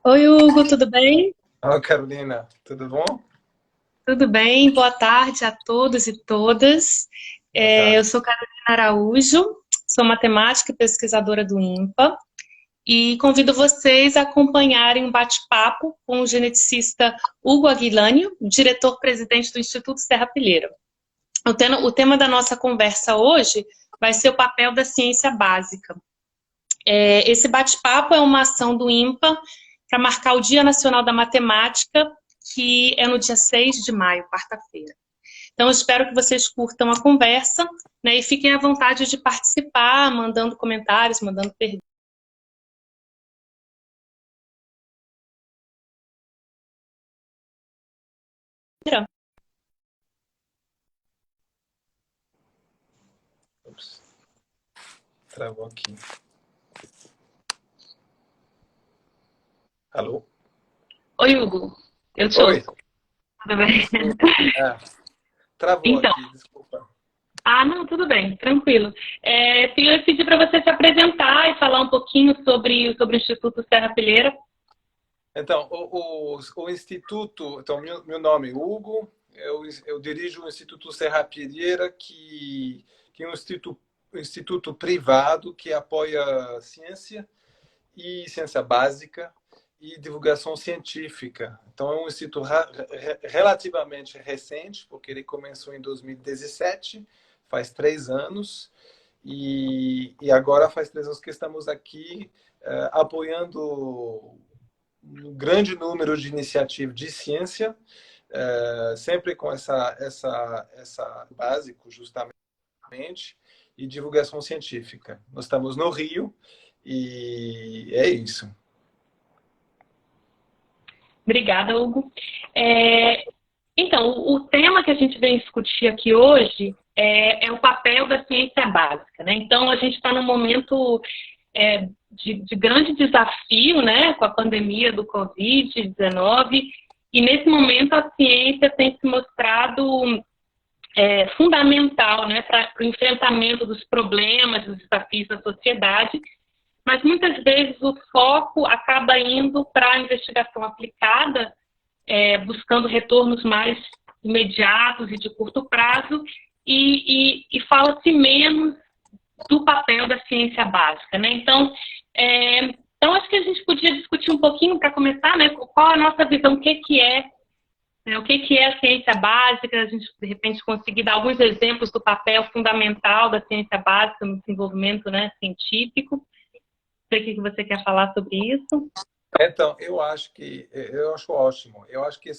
Oi, Hugo, tudo bem? Olá, Carolina, tudo bom? Tudo bem, boa tarde a todos e todas. Boa Eu tarde. sou Carolina Araújo, sou matemática e pesquisadora do INPA e convido vocês a acompanharem um bate-papo com o geneticista Hugo Aguilânio, diretor-presidente do Instituto Serra Pilheira. O tema da nossa conversa hoje vai ser o papel da ciência básica. Esse bate-papo é uma ação do INPA para marcar o Dia Nacional da Matemática, que é no dia 6 de maio, quarta-feira. Então, eu espero que vocês curtam a conversa, né, e fiquem à vontade de participar, mandando comentários, mandando perguntas. Ups, travou aqui. Alô? Oi, Hugo, eu te Oi, ouço. Tudo bem? desculpa. Travou Então, aqui, desculpa. não, tudo bem, tranquilo. Eu pedi para você se apresentar e falar um pouquinho sobre o Instituto Serra Pilheira. Então, o Instituto, então, meu nome é Hugo, eu dirijo o Instituto Serra Pilheira, que é um instituto privado que apoia ciência e ciência básica e divulgação científica. Então, é um instituto relativamente recente, porque ele começou em 2017, faz 3 anos, e agora faz 3 anos que estamos aqui apoiando um grande número de iniciativas de ciência, sempre com essa básico, justamente, e divulgação científica. Nós estamos no Rio, e é isso. Obrigada, Hugo. É, Então, o tema que a gente vem discutir aqui hoje é o papel da ciência básica, né? Então, a gente está num momento de grande desafio, né, com a pandemia do Covid-19, e nesse momento a ciência tem se mostrado fundamental, né, para o enfrentamento dos problemas, dos desafios da sociedade, mas muitas vezes o foco acaba indo para a investigação aplicada, buscando retornos mais imediatos e de curto prazo, e fala-se menos do papel da ciência básica, né? Então, acho que a gente podia discutir um pouquinho para começar, né? Qual a nossa visão, que é, né? O que é a ciência básica? A gente de repente conseguir dar alguns exemplos do papel fundamental da ciência básica no desenvolvimento, né, científico. Não sei o que você quer falar sobre isso. Então, eu acho ótimo. Eu acho que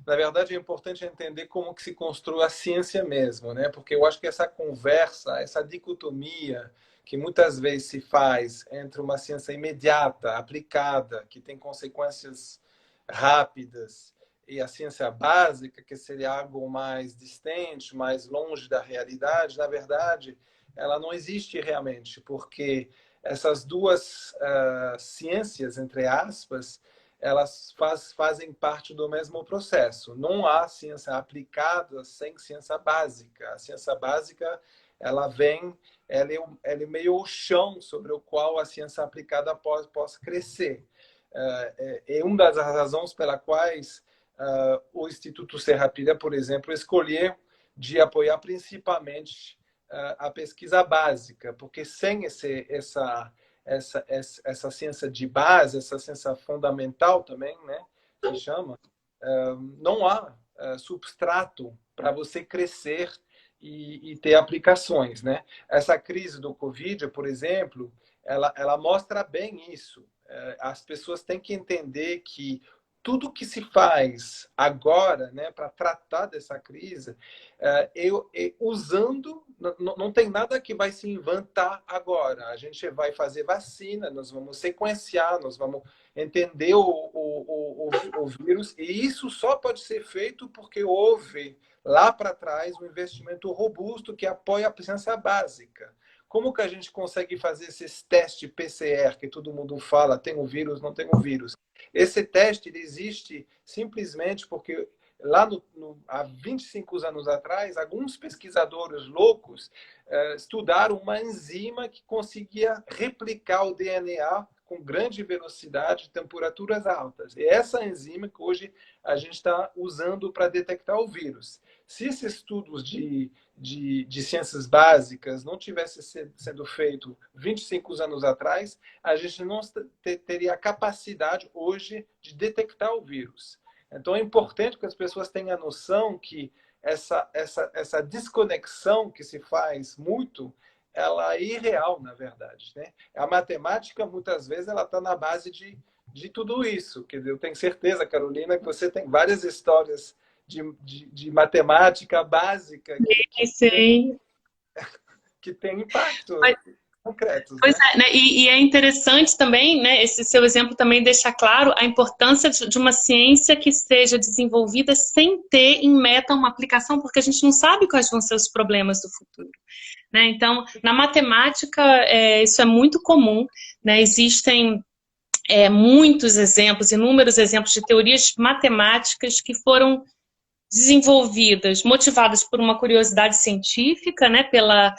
na verdade, é importante entender como que se construi a ciência mesmo, né? Porque eu acho que essa conversa, essa dicotomia que muitas vezes se faz entre uma ciência imediata, aplicada, que tem consequências rápidas, e a ciência básica, que seria algo mais distante, mais longe da realidade, na verdade, ela não existe realmente, porque essas duas ciências, entre aspas, elas fazem parte do mesmo processo. Não há ciência aplicada sem ciência básica. A ciência básica, ela vem, ela é meio o chão sobre o qual a ciência aplicada pode crescer. É uma das razões pelas quais o Instituto Serra Pilha, por exemplo, escolheu de apoiar principalmente a pesquisa básica, porque sem essa ciência de base, essa ciência fundamental também, né, que chama, não há substrato para você crescer e ter aplicações, né? Essa crise do Covid, por exemplo, ela mostra bem isso. As pessoas têm que entender que tudo que se faz agora, né, para tratar dessa crise, usando, não tem nada que vai se inventar agora. A gente vai fazer vacina, nós vamos sequenciar, nós vamos entender o vírus, e isso só pode ser feito porque houve lá para trás um investimento robusto que apoia a ciência básica. Como que a gente consegue fazer esses testes PCR que todo mundo fala, tem o vírus, não tem o vírus? Esse teste existe simplesmente porque lá há 25 anos atrás, alguns pesquisadores loucos estudaram uma enzima que conseguia replicar o DNA com grande velocidade, temperaturas altas. E essa enzima que hoje a gente está usando para detectar o vírus. Se esses estudos de ciências básicas não tivessem sendo feitos 25 anos atrás, a gente não teria a capacidade hoje de detectar o vírus. Então é importante que as pessoas tenham a noção que essa desconexão que se faz muito, ela é irreal, na verdade, né? A matemática, muitas vezes, ela está na base de tudo isso. Quer dizer, eu tenho certeza, Carolina, que você tem várias histórias de matemática básica que tem impacto concretos, Pois né? é, né? E é interessante também, né? Esse seu exemplo também deixa claro a importância de uma ciência que seja desenvolvida sem ter em meta uma aplicação, porque a gente não sabe quais vão ser os problemas do futuro, né? Então, na matemática, isso é muito comum, né? Existem muitos exemplos, inúmeros exemplos de teorias matemáticas que foram desenvolvidas, motivadas por uma curiosidade científica, né, pela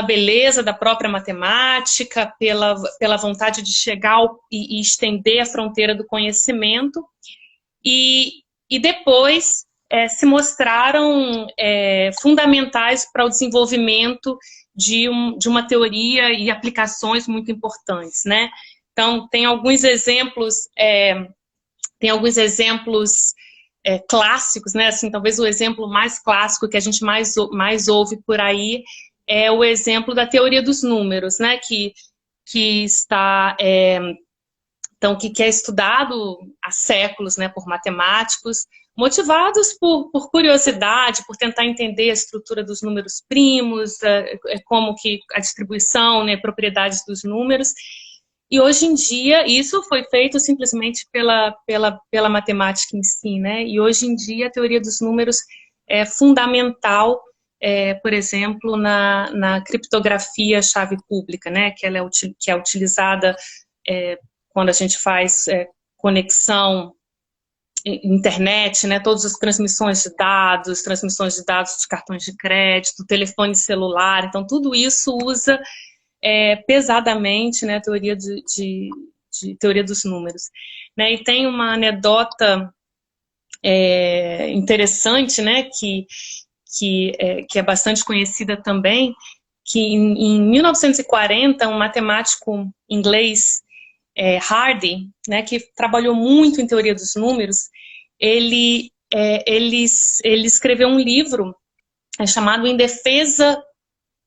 beleza da própria matemática, pela vontade de chegar e estender a fronteira do conhecimento, e depois se mostraram fundamentais para o desenvolvimento de uma teoria e aplicações muito importantes, né? Então, tem alguns exemplos clássicos, né? Assim, talvez o exemplo mais clássico que a gente mais ouve por aí é o exemplo da teoria dos números, né? Que está então que é estudado há séculos, né? Por matemáticos motivados por curiosidade, por tentar entender a estrutura dos números primos, como que a distribuição, né? Propriedades dos números. E hoje em dia, isso foi feito simplesmente pela matemática em si, né? E hoje em dia, a teoria dos números é fundamental, por exemplo, na criptografia chave pública, né? Que é utilizada quando a gente faz conexão internet, né? Todas as transmissões de dados de cartões de crédito, telefone celular. Então, tudo isso usa pesadamente, né, a teoria de teoria dos números, né? E tem uma anedota interessante, né, que é bastante conhecida também, que em 1940 um matemático inglês, Hardy, né, que trabalhou muito em teoria dos números, ele escreveu um livro chamado Em Defesa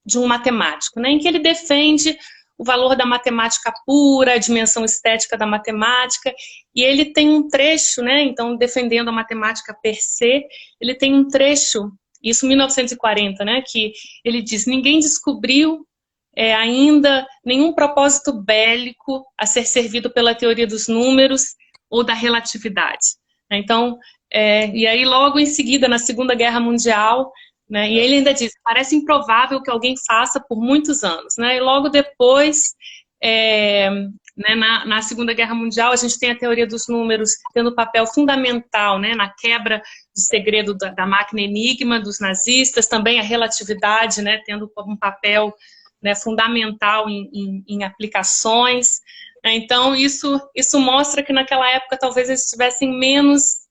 de um Matemático, né, em que ele defende o valor da matemática pura, a dimensão estética da matemática, e ele tem um trecho, né, então, defendendo a matemática per se, ele tem um trecho, isso em 1940, né, que ele diz: ninguém descobriu ainda nenhum propósito bélico a ser servido pela teoria dos números ou da relatividade. Então, e aí logo em seguida, na Segunda Guerra Mundial, né, e ele ainda diz: parece improvável que alguém faça por muitos anos, né? E logo depois, né, na Segunda Guerra Mundial, a gente tem a teoria dos números tendo um papel fundamental, né, na quebra do segredo da máquina Enigma dos nazistas, também a relatividade, né, tendo um papel, né, fundamental em aplicações. Então, isso mostra que naquela época talvez eles tivessem menos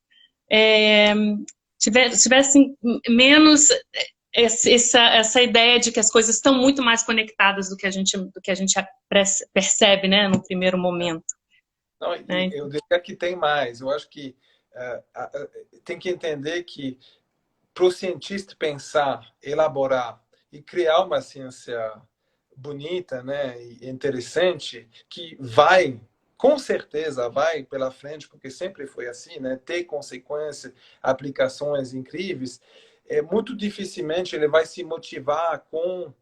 essa ideia de que as coisas estão muito mais conectadas do que a gente percebe, né, no primeiro momento. Não, eu diria que tem mais. Eu acho que tem que entender que para o cientista pensar, elaborar e criar uma ciência bonita, né, e interessante, que vai, com certeza, vai pela frente, porque sempre foi assim, né, ter consequências, aplicações incríveis, muito dificilmente ele vai se motivar com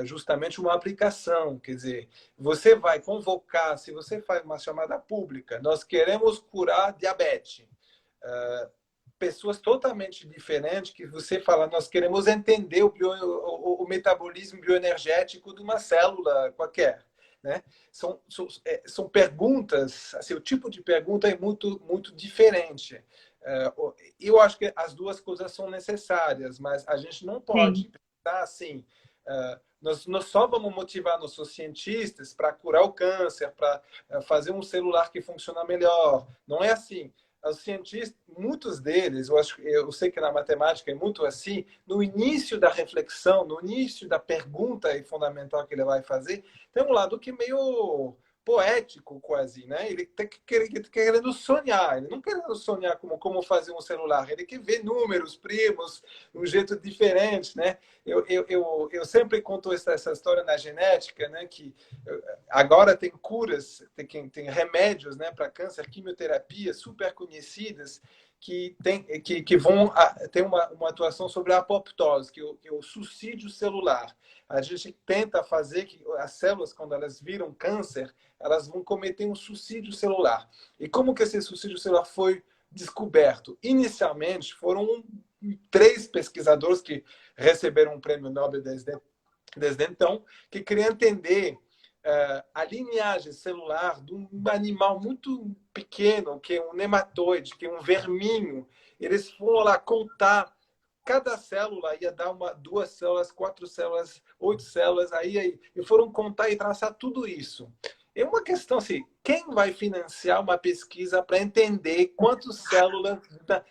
justamente uma aplicação. Quer dizer, você vai convocar, se você faz uma chamada pública, nós queremos curar diabetes, pessoas totalmente diferentes, que você fala, nós queremos entender o metabolismo bioenergético de uma célula qualquer, né? São perguntas, assim, o tipo de pergunta é muito, muito diferente. Eu acho que as duas coisas são necessárias, mas a gente não pode pensar assim, nós só vamos motivar nossos cientistas para curar o câncer, para fazer um celular que funciona melhor. Não é assim. Os cientistas, muitos deles, eu sei que na matemática é muito assim, no início da reflexão, no início da pergunta fundamental que ele vai fazer, tem um lado que é meio poético quase, né? Ele está querendo sonhar, ele não querendo sonhar como fazer um celular, ele quer ver números, primos, de um jeito diferente, né? Eu sempre conto essa história na genética, né? Que agora tem curas, tem remédios, né, para câncer, quimioterapia super conhecidas, que vão ter uma atuação sobre a apoptose, que é o suicídio celular. A gente tenta fazer que as células, quando elas viram câncer, elas vão cometer um suicídio celular. E como que esse suicídio celular foi descoberto? Inicialmente, foram 3 pesquisadores que receberam um prêmio Nobel desde então, que queriam entender a linhagem celular de um animal muito pequeno, que é um nematóide, que é um verminho. Eles foram lá contar, cada célula ia dar 2 células, 4 células, 8 células, e foram contar e traçar tudo isso. É uma questão assim, quem vai financiar uma pesquisa para entender quantas células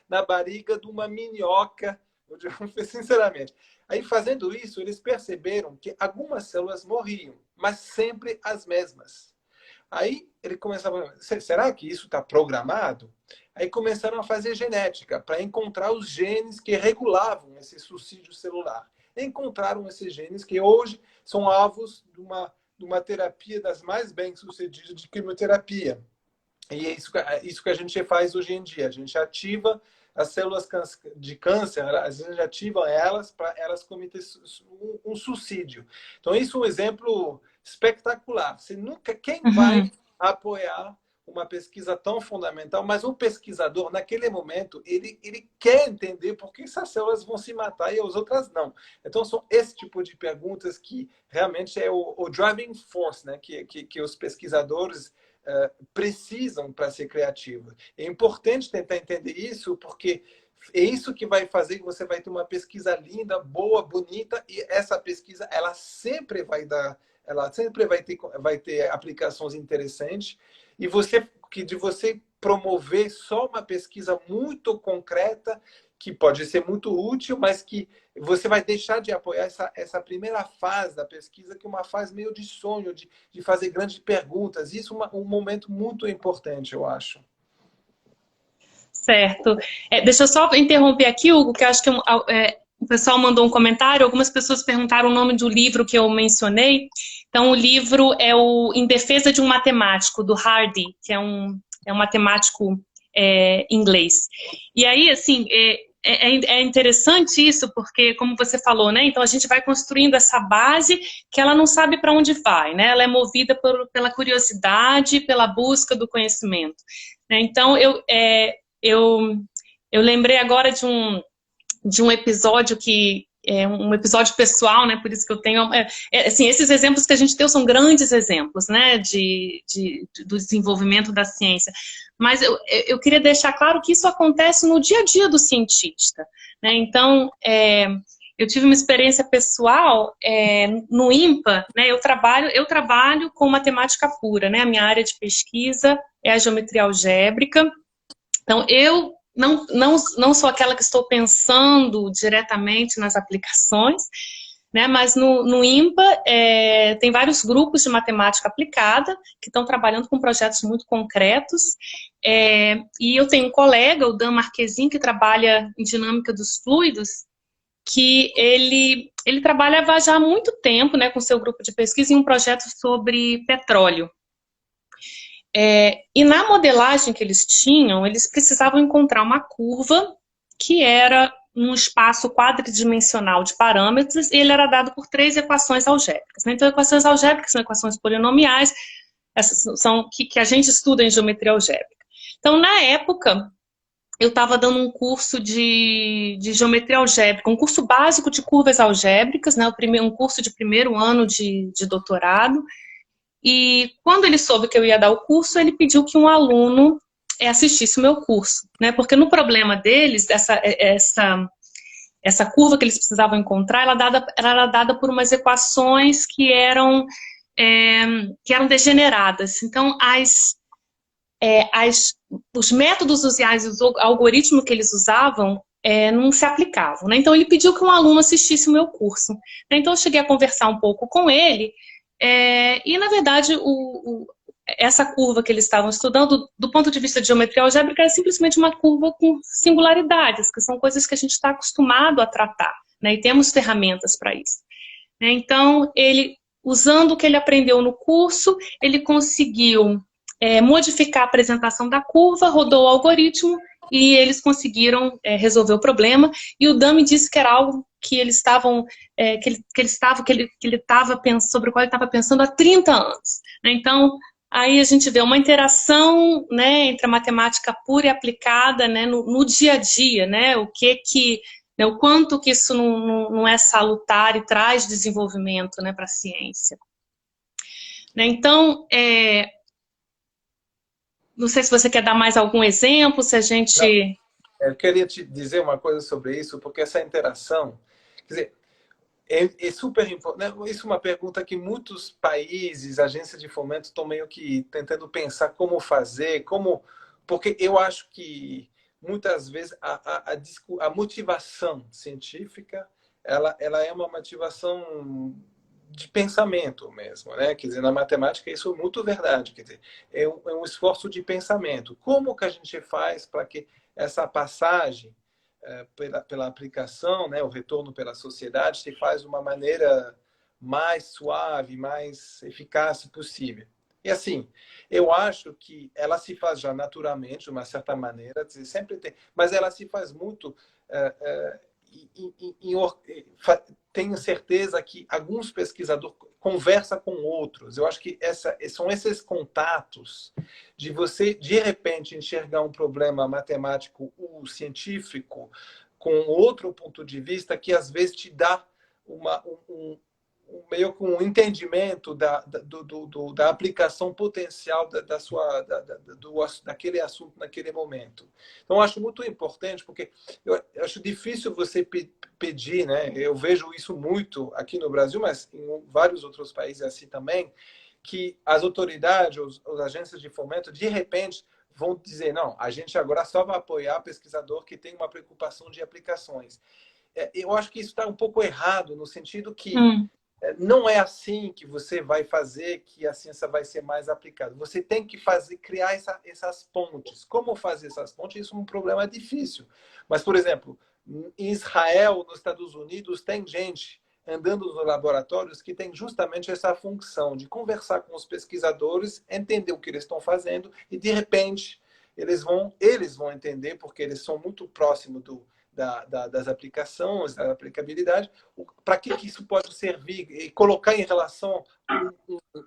na barriga de uma minhoca? Sinceramente. Aí, fazendo isso, eles perceberam que algumas células morriam, mas sempre as mesmas. Aí, ele começava a falar, será que isso está programado? Aí começaram a fazer genética para encontrar os genes que regulavam esse suicídio celular. Encontraram esses genes que hoje são alvos de uma terapia das mais bem-sucedidas de quimioterapia. E é isso que a gente faz hoje em dia. A gente ativa as células de câncer, a gente ativa elas para elas cometerem um suicídio. Então, isso é um exemplo espetacular. Quem vai apoiar uma pesquisa tão fundamental, mas o pesquisador, naquele momento, ele quer entender por que essas células vão se matar e as outras não. Então, são esse tipo de perguntas que realmente é o driving force, né? que os pesquisadores precisam para ser criativos. É importante tentar entender isso, porque é isso que vai fazer que você vai ter uma pesquisa linda, boa, bonita, e essa pesquisa, ela sempre vai ter aplicações interessantes, e de você promover só uma pesquisa muito concreta, que pode ser muito útil, mas que você vai deixar de apoiar essa primeira fase da pesquisa, que é uma fase meio de sonho, de fazer grandes perguntas. Isso é um momento muito importante, eu acho. Certo. Deixa eu só interromper aqui, Hugo, que eu acho que o pessoal mandou um comentário, algumas pessoas perguntaram o nome do livro que eu mencionei. Então, o livro é o Em Defesa de um Matemático, do Hardy, que é um matemático inglês. E aí, assim, é interessante isso, porque, como você falou, né? Então, a gente vai construindo essa base que ela não sabe para onde vai, né? Ela é movida pela curiosidade, pela busca do conhecimento. Né? Então, eu lembrei agora de um episódio que é um episódio pessoal, né? Por isso que eu tenho... assim, esses exemplos que a gente deu são grandes exemplos, né? Do desenvolvimento da ciência. Mas eu queria deixar claro que isso acontece no dia a dia do cientista. Né? Então, eu tive uma experiência pessoal no IMPA, né? Eu trabalho com matemática pura, né? A minha área de pesquisa é a geometria algébrica. Então, eu não sou aquela que estou pensando diretamente nas aplicações, né, mas no IMPA tem vários grupos de matemática aplicada que estão trabalhando com projetos muito concretos, e eu tenho um colega, o Dan Marquezin, que trabalha em dinâmica dos fluidos, que ele trabalha já há muito tempo, né, com seu grupo de pesquisa em um projeto sobre petróleo. E na modelagem que eles tinham, eles precisavam encontrar uma curva que era um espaço quadridimensional de parâmetros, e ele era dado por 3 equações algébricas. Né? Então, equações algébricas são equações polinomiais, essas são que a gente estuda em geometria algébrica. Então, na época, eu estava dando um curso de geometria algébrica, um curso básico de curvas algébricas, né? Um curso de primeiro ano de doutorado. E quando ele soube que eu ia dar o curso, ele pediu que um aluno assistisse o meu curso, né? Porque no problema deles, essa curva que eles precisavam encontrar, era dada por umas equações que eram degeneradas. Então, os métodos usuais, os algoritmos que eles usavam, não se aplicavam, né? Então, ele pediu que um aluno assistisse o meu curso. Então, eu cheguei a conversar um pouco com ele, e, na verdade, essa curva que eles estavam estudando, do ponto de vista de geometria algébrica, é simplesmente uma curva com singularidades, que são coisas que a gente está acostumado a tratar, né? E temos ferramentas para isso. Então, usando o que ele aprendeu no curso, ele conseguiu modificar a apresentação da curva, rodou o algoritmo e eles conseguiram resolver o problema. E o Dan me disse que era algo que eles estavam, sobre o qual ele estava pensando há 30 anos. Então, aí a gente vê uma interação, né, entre a matemática pura e aplicada, né, no dia a dia, né, o quanto que isso não é salutar e traz desenvolvimento, né, para a ciência. Né, então, não sei se você quer dar mais algum exemplo, se a gente... Não, eu queria te dizer uma coisa sobre isso, porque essa interação, quer dizer, é super importante. Isso é uma pergunta que muitos países, agências de fomento, estão meio que tentando pensar como fazer, porque eu acho que muitas vezes a motivação científica ela é uma motivação de pensamento mesmo, né? Quer dizer, na matemática isso é muito verdade, quer dizer, é um esforço de pensamento. Como que a gente faz para que essa passagem pela aplicação, né, o retorno pela sociedade, se faz de uma maneira mais suave, mais eficaz possível. E assim, eu acho que ela se faz já naturalmente, de uma certa maneira, sempre tem, mas ela se faz muito. Tenho certeza que alguns pesquisadores conversam com outros. Eu acho que são esses contatos de você, de repente, enxergar um problema matemático ou científico com outro ponto de vista que, às vezes, te dá meio com um entendimento da aplicação potencial daquele assunto naquele momento. Então, eu acho muito importante, porque eu acho difícil você pedir, né? Eu vejo isso muito aqui no Brasil, mas em vários outros países assim também, que as autoridades, as agências de fomento, de repente, vão dizer, não, a gente agora só vai apoiar pesquisador que tem uma preocupação de aplicações. Eu acho que isso está um pouco errado, no sentido que não é assim que você vai fazer que a ciência vai ser mais aplicada. Você tem que criar essas pontes. Como fazer essas pontes? Isso é um problema difícil. Mas, por exemplo, em Israel, nos Estados Unidos, tem gente andando nos laboratórios que tem justamente essa função de conversar com os pesquisadores, entender o que eles estão fazendo e, de repente, eles vão entender, porque eles são muito próximos das aplicações, da aplicabilidade, para que isso pode servir e colocar em relação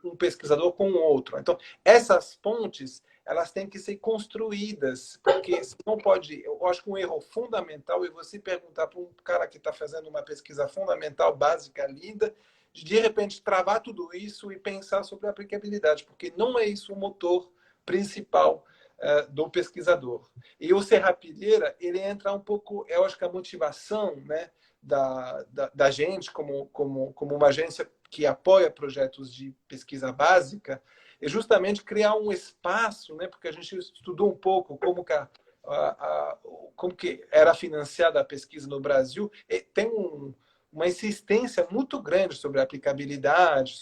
um pesquisador com o outro. Então, essas pontes, elas têm que ser construídas, porque não pode... Eu acho que um erro fundamental é você perguntar para um cara que está fazendo uma pesquisa fundamental, básica, linda, de repente travar tudo isso e pensar sobre a aplicabilidade, porque não é isso o motor principal do pesquisador. E o Serrapilheira, ele entra um pouco, eu acho que a motivação, né, da gente como uma agência que apoia projetos de pesquisa básica é justamente criar um espaço, né, porque a gente estudou um pouco como que era financiada a pesquisa no Brasil, e tem uma insistência muito grande sobre a aplicabilidade,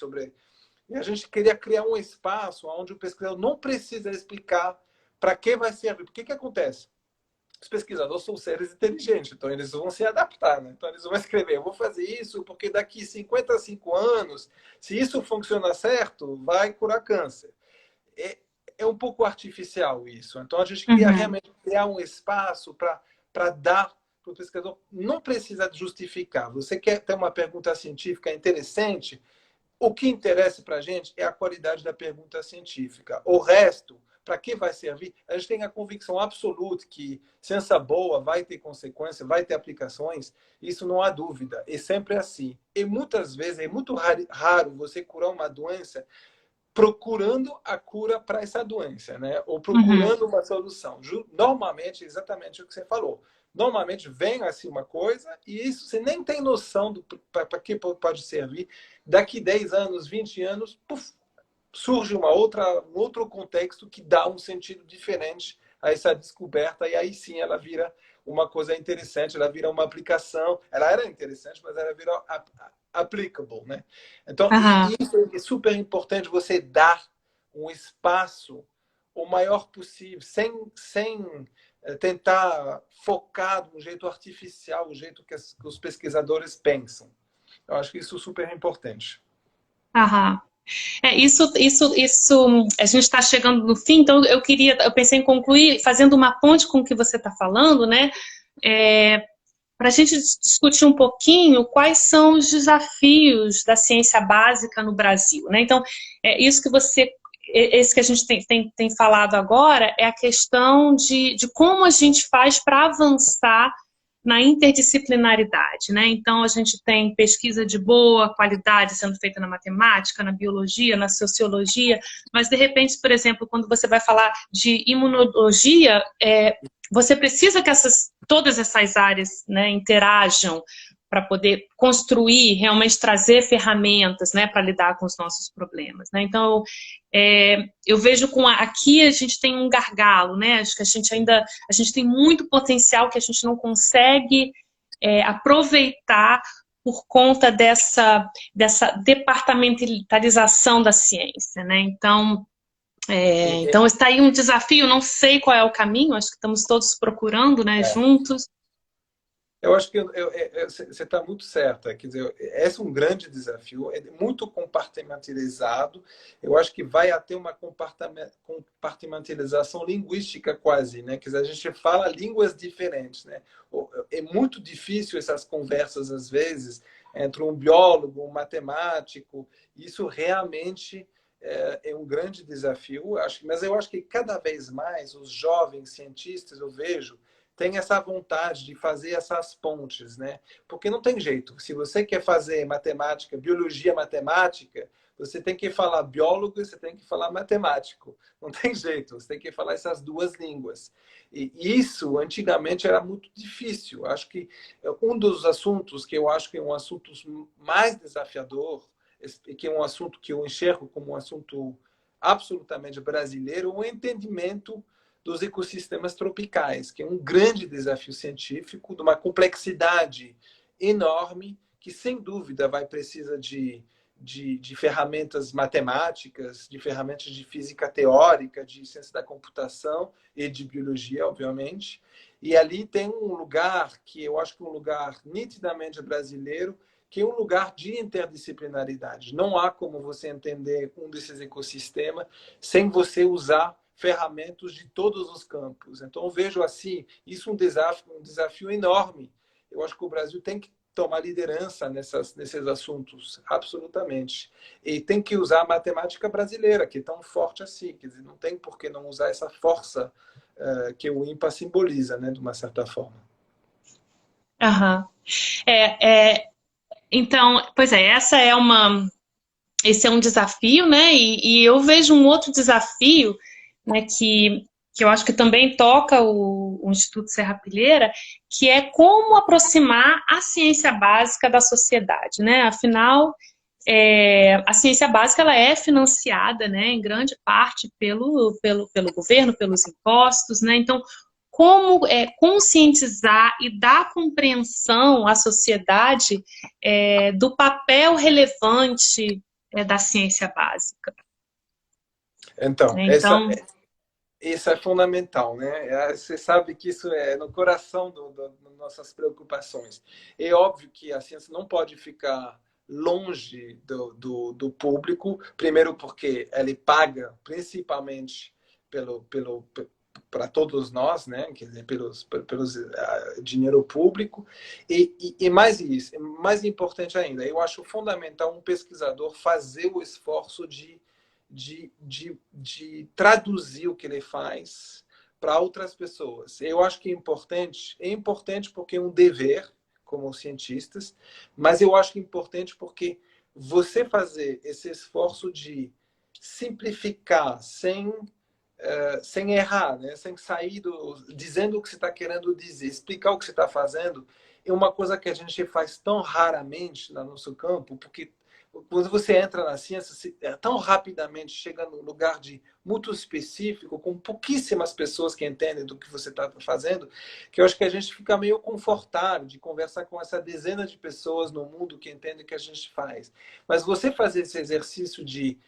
e a gente queria criar um espaço onde o pesquisador não precisa explicar para que vai servir. Porque o que acontece? Os pesquisadores são seres inteligentes, então eles vão se adaptar, né? Então eles vão escrever, eu vou fazer isso porque daqui 55 anos, se isso funcionar certo, vai curar câncer. É um pouco artificial isso. Então a gente queria realmente criar um espaço para dar para o pesquisador. Não precisa justificar. Você quer ter uma pergunta científica interessante, o que interessa para a gente é a qualidade da pergunta científica. O resto, para que vai servir? A gente tem a convicção absoluta que ciência boa vai ter consequências, vai ter aplicações. Isso não há dúvida. É sempre assim. E muitas vezes é muito raro você curar uma doença procurando a cura para essa doença, né? Ou procurando uma solução. Normalmente, exatamente o que você falou. normalmente vem assim uma coisa e isso você nem tem noção para que pode servir. Daqui 10 anos, 20 anos, puf, surge um outro contexto que dá um sentido diferente a essa descoberta e aí sim ela vira uma coisa interessante, ela vira uma aplicação. Ela era interessante, mas ela vira applicable, né? Então, Aham. isso é super importante, você dar um espaço o maior possível, sem tentar focar de um jeito artificial, o jeito que os pesquisadores pensam. Eu acho que isso é super importante. Aham. A gente está chegando no fim, então eu pensei em concluir fazendo uma ponte com o que você está falando, né? Para a gente discutir um pouquinho quais são os desafios da ciência básica no Brasil, né? Então, esse que a gente tem falado agora é a questão de como a gente faz para avançar na interdisciplinaridade, né? Então, a gente tem pesquisa de boa qualidade sendo feita na matemática, na biologia, na sociologia, mas, de repente, por exemplo, quando você vai falar de imunologia, você precisa que todas essas áreas, né, interajam para poder construir, realmente trazer ferramentas, né, para lidar com os nossos problemas, né? Então, eu vejo aqui a gente tem um gargalo, né? Acho que a gente tem muito potencial que a gente não consegue aproveitar por conta dessa departamentalização da ciência, né? Então está aí um desafio, não sei qual é o caminho, acho que estamos todos procurando, né, juntos. Eu acho que você está muito certa. Quer dizer, esse é um grande desafio, é muito compartimentalizado. Eu acho que vai até uma compartimentalização linguística quase, né? Quer dizer, a gente fala línguas diferentes, né? É muito difícil essas conversas, às vezes, entre um biólogo, um matemático. Isso realmente é um grande desafio. Mas eu acho que cada vez mais os jovens cientistas, eu vejo, tem essa vontade de fazer essas pontes, né? Porque não tem jeito. Se você quer fazer matemática, biologia matemática, você tem que falar biólogo e você tem que falar matemático. Não tem jeito. Você tem que falar essas duas línguas. E isso, antigamente, era muito difícil. Acho que um dos assuntos que eu acho que é um assunto mais desafiador, e que é um assunto que eu enxergo como um assunto absolutamente brasileiro, o entendimento dos ecossistemas tropicais, que é um grande desafio científico, de uma complexidade enorme, que sem dúvida vai precisar de ferramentas matemáticas, de ferramentas de física teórica, de ciência da computação e de biologia, obviamente. E ali tem um lugar que eu acho que é um lugar nitidamente brasileiro, que é um lugar de interdisciplinaridade. Não há como você entender um desses ecossistemas sem você usar ferramentas de todos os campos. Então, eu vejo assim, isso um desafio enorme. Eu acho que o Brasil tem que tomar liderança nesses assuntos, absolutamente. E tem que usar a matemática brasileira, que é tão forte assim. Quer dizer, não tem por que não usar essa força que o INPA simboliza, né, de uma certa forma. Uhum. Então, pois é, esse é um desafio, né? E eu vejo um outro desafio, né, que eu acho que também toca o Instituto Serrapilheira, que é como aproximar a ciência básica da sociedade, né? Afinal, a ciência básica ela é financiada, né, em grande parte pelo governo, pelos impostos, né? Então, como conscientizar e dar compreensão à sociedade do papel relevante da ciência básica. Então, Né? Então, isso é fundamental, né? Você sabe que isso é no coração das nossas preocupações. É óbvio que a ciência não pode ficar longe do público, primeiro porque ele paga principalmente para todos nós, né? Quer dizer, pelos dinheiro público e mais isso, mais importante ainda, eu acho fundamental um pesquisador fazer o esforço de traduzir o que ele faz para outras pessoas. Eu acho que é importante porque é um dever como cientistas, mas eu acho que é importante porque você fazer esse esforço de simplificar sem sem errar, né? Sem sair dizendo o que você está querendo dizer, explicar o que você está fazendo, é uma coisa que a gente faz tão raramente no nosso campo, porque quando você entra na ciência, tão rapidamente chega num lugar muito específico, com pouquíssimas pessoas que entendem do que você está fazendo, que eu acho que a gente fica meio confortável de conversar com essa dezena de pessoas no mundo que entendem o que a gente faz. Mas você fazer esse exercício de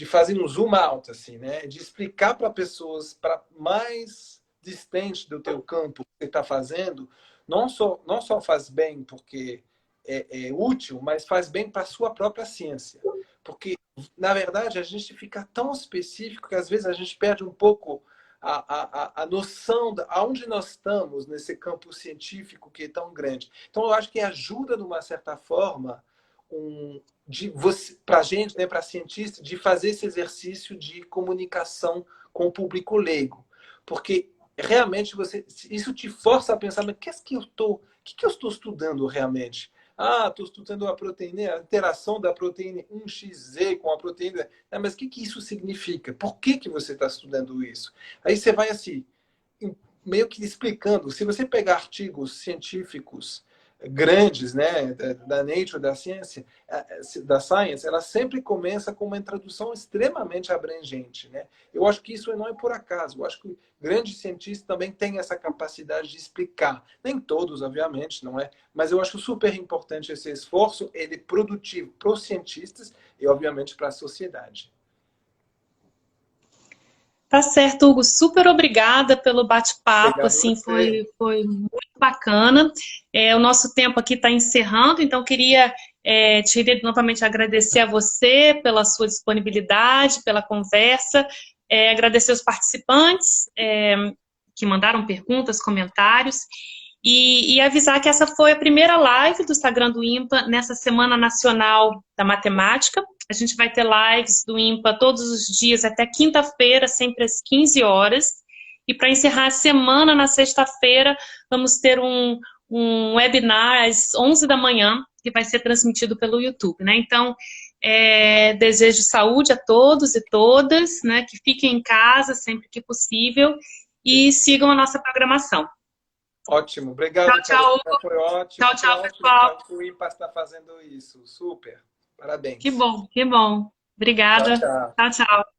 fazer um zoom out, assim, né? De explicar para pessoas para mais distante do teu campo o que você está fazendo, não só faz bem porque é útil, mas faz bem para a sua própria ciência. Porque, na verdade, a gente fica tão específico que às vezes a gente perde um pouco a noção de aonde nós estamos nesse campo científico que é tão grande. Então, eu acho que ajuda, de uma certa forma, para a gente, né, para cientista, de fazer esse exercício de comunicação com o público leigo. Porque realmente isso te força a pensar, mas o que eu estou estudando realmente? Ah, estou estudando a proteína, a interação da proteína 1XZ com a proteína. Ah, mas o que isso significa? Por que você está estudando isso? Aí você vai assim, meio que explicando. Se você pegar artigos científicos grandes, né, da Nature, da ciência, da Science, ela sempre começa com uma introdução extremamente abrangente, né? Eu acho que isso não é por acaso. Eu acho que grandes cientistas também têm essa capacidade de explicar. Nem todos, obviamente, não é? Mas eu acho super importante esse esforço, ele é produtivo para os cientistas e, obviamente, para a sociedade. Tá certo, Hugo. Super obrigada pelo bate-papo, assim, Obrigado a foi muito bacana. O nosso tempo aqui está encerrando, então queria novamente agradecer a você pela sua disponibilidade, pela conversa, agradecer os participantes que mandaram perguntas, comentários, e avisar que essa foi a primeira live do Instagram do INPA nessa Semana Nacional da Matemática. A gente vai ter lives do INPA todos os dias até quinta-feira, sempre às 15 horas. E para encerrar a semana, na sexta-feira, vamos ter um webinar às 11 da manhã, que vai ser transmitido pelo YouTube, né? Então, desejo saúde a todos e todas, né? Que fiquem em casa sempre que possível e sigam a nossa programação. Ótimo, obrigado. Tchau, tchau. Foi ótimo. Tchau, pessoal. O INPA está fazendo isso. Super. Parabéns. Que bom, que bom. Obrigada. Tchau, tchau. Tchau, tchau.